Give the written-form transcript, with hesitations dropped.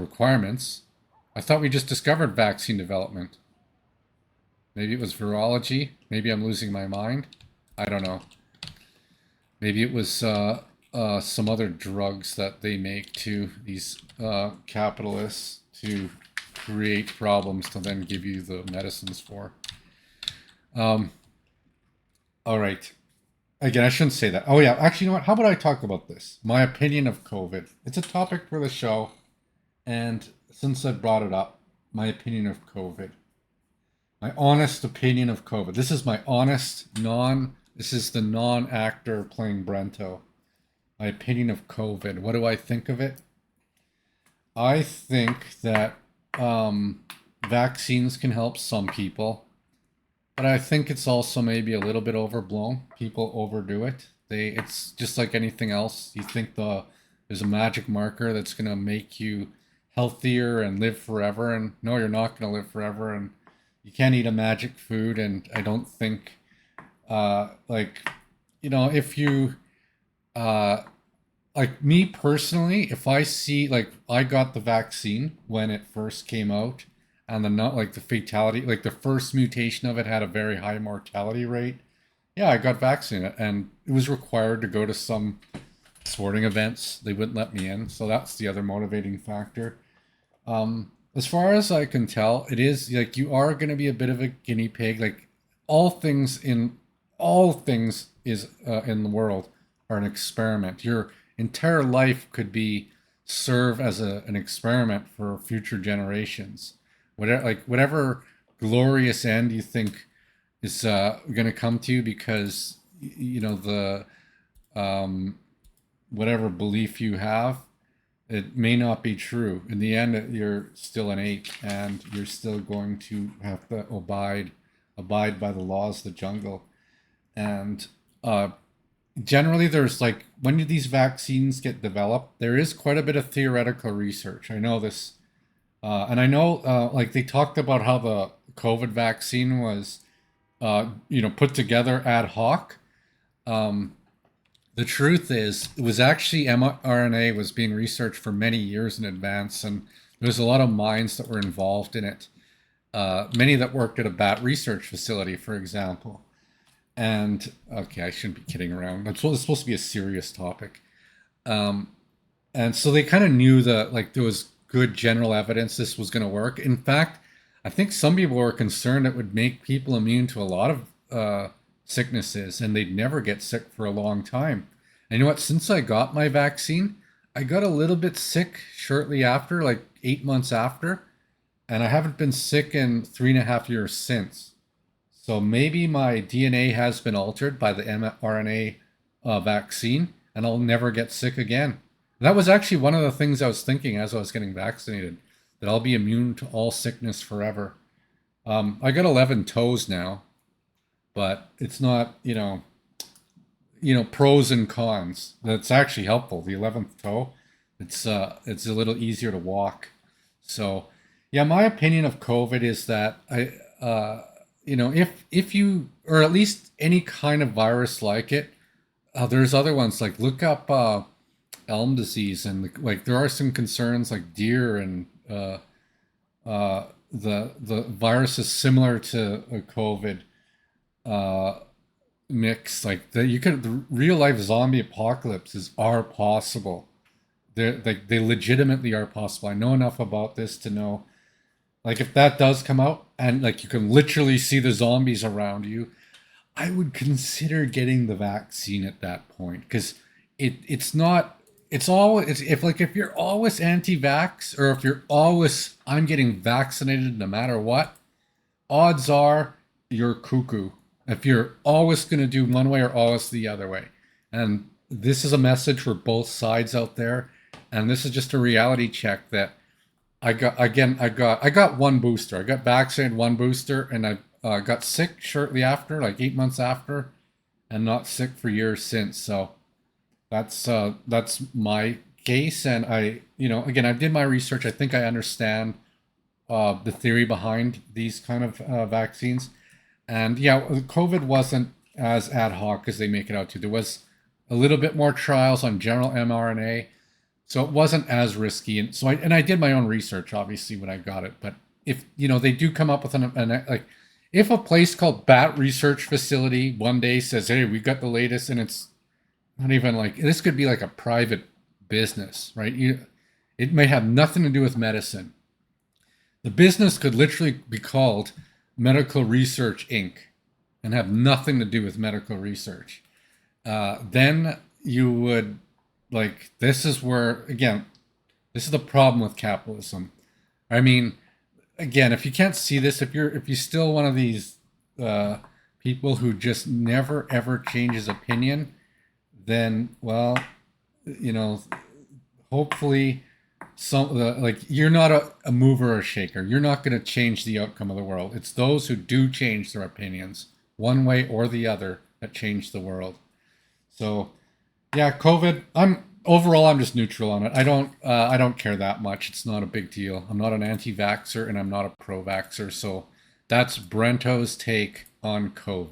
requirements. I thought we just discovered vaccine development. Maybe it was virology. Maybe I'm losing my mind. I don't know. Maybe it was some other drugs that they make to these capitalists to create problems to then give you the medicines for. Um, all right. Again, I shouldn't say that. Oh, yeah. Actually, you know what? How about I talk about this? My opinion of COVID. It's a topic for the show. And since I brought it up, my opinion of COVID. My honest opinion of COVID. This is my honest, this is the non actor playing Brento. My opinion of COVID. What do I think of it? I think that vaccines can help some people, but I think it's also maybe a little bit overblown. People overdo it. It's just like anything else. You think there's a magic marker that's gonna make you healthier and live forever, and no, you're not gonna live forever, and you can't eat a magic food. And I don't think, like, if you uh, like me personally, if I see like I got the vaccine when it first came out, and the not like the fatality, like the first mutation of it had a very high mortality rate. Yeah, I got vaccinated, and it was required to go to some sporting events. They wouldn't let me in, so that's the other motivating factor. As far as I can tell, it is like you are going to be a bit of a guinea pig. Like all things in all things is in the world are an experiment. Your entire life could be serve as an experiment for future generations. Whatever glorious end you think is going to come to you because the um, whatever belief you have, it may not be true. In the end, you're still an ape, and you're still going to have to abide by the laws of the jungle. And generally, there's like when do these vaccines get developed? There is quite a bit of theoretical research. I know this, and I know like they talked about how the COVID vaccine was, put together ad hoc. Um, the truth is, it was actually mRNA was being researched for many years in advance, and there was a lot of minds that were involved in it. Many that worked at a bat research facility, for example. And okay, I shouldn't be kidding around. It's supposed to be a serious topic. Um, and so they kind of knew that like there was good general evidence this was going to work. In fact, I think some people were concerned it would make people immune to a lot of sicknesses, and they'd never get sick for a long time. And you know what? Since I got my vaccine, I got a little bit sick shortly after, like 8 months after, and I haven't been sick in 3.5 years since. So maybe my DNA has been altered by the mRNA vaccine, and I'll never get sick again. That was actually one of the things I was thinking as I was getting vaccinated, that I'll be immune to all sickness forever. I got 11 toes now, but it's not, pros and cons. That's actually helpful. The 11th toe, it's a little easier to walk. So, yeah, my opinion of COVID is that if you or at least any kind of virus like it, there's other ones like look up elm disease, and like there are some concerns like deer and the virus is similar to a COVID uh, mix. Like the real life zombie apocalypses are possible. They legitimately are possible. I know enough about this to know like if that does come out and like you can literally see the zombies around you, I would consider getting the vaccine at that point because it's not it's always it's, if you're always anti-vax or if you're always I'm getting vaccinated no matter what, odds are you're cuckoo. If you're always going to do one way or always the other way, and this is a message for both sides out there, and this is just a reality check that I got one booster. I got vaccinated one booster, and I got sick shortly after, like 8 months after, and not sick for years since. So that's my case, and again, I did my research. I think I understand the theory behind these kind of vaccines, and yeah, COVID wasn't as ad hoc as they make it out to. There was a little bit more trials on general mRNA. So it wasn't as risky, and so I did my own research, obviously, when I got it. But if they do come up with an like, if a place called Bat Research Facility one day says, "Hey, we got the latest," and it's not even like this could be like a private business, right? It may have nothing to do with medicine. The business could literally be called Medical Research Inc. and have nothing to do with medical research. Then you would like this is where again this is the problem with capitalism. I mean, again, if you can't see this, if you're still one of these uh, people who just never ever changes opinion, then well, you know, hopefully like you're not a mover or a shaker. You're not going to change the outcome of the world. It's those who do change their opinions one way or the other that change the world. So yeah, COVID. I'm just neutral on it. I don't care that much. It's not a big deal. I'm not an anti-vaxxer and I'm not a pro-vaxxer. So that's Brento's take on COVID.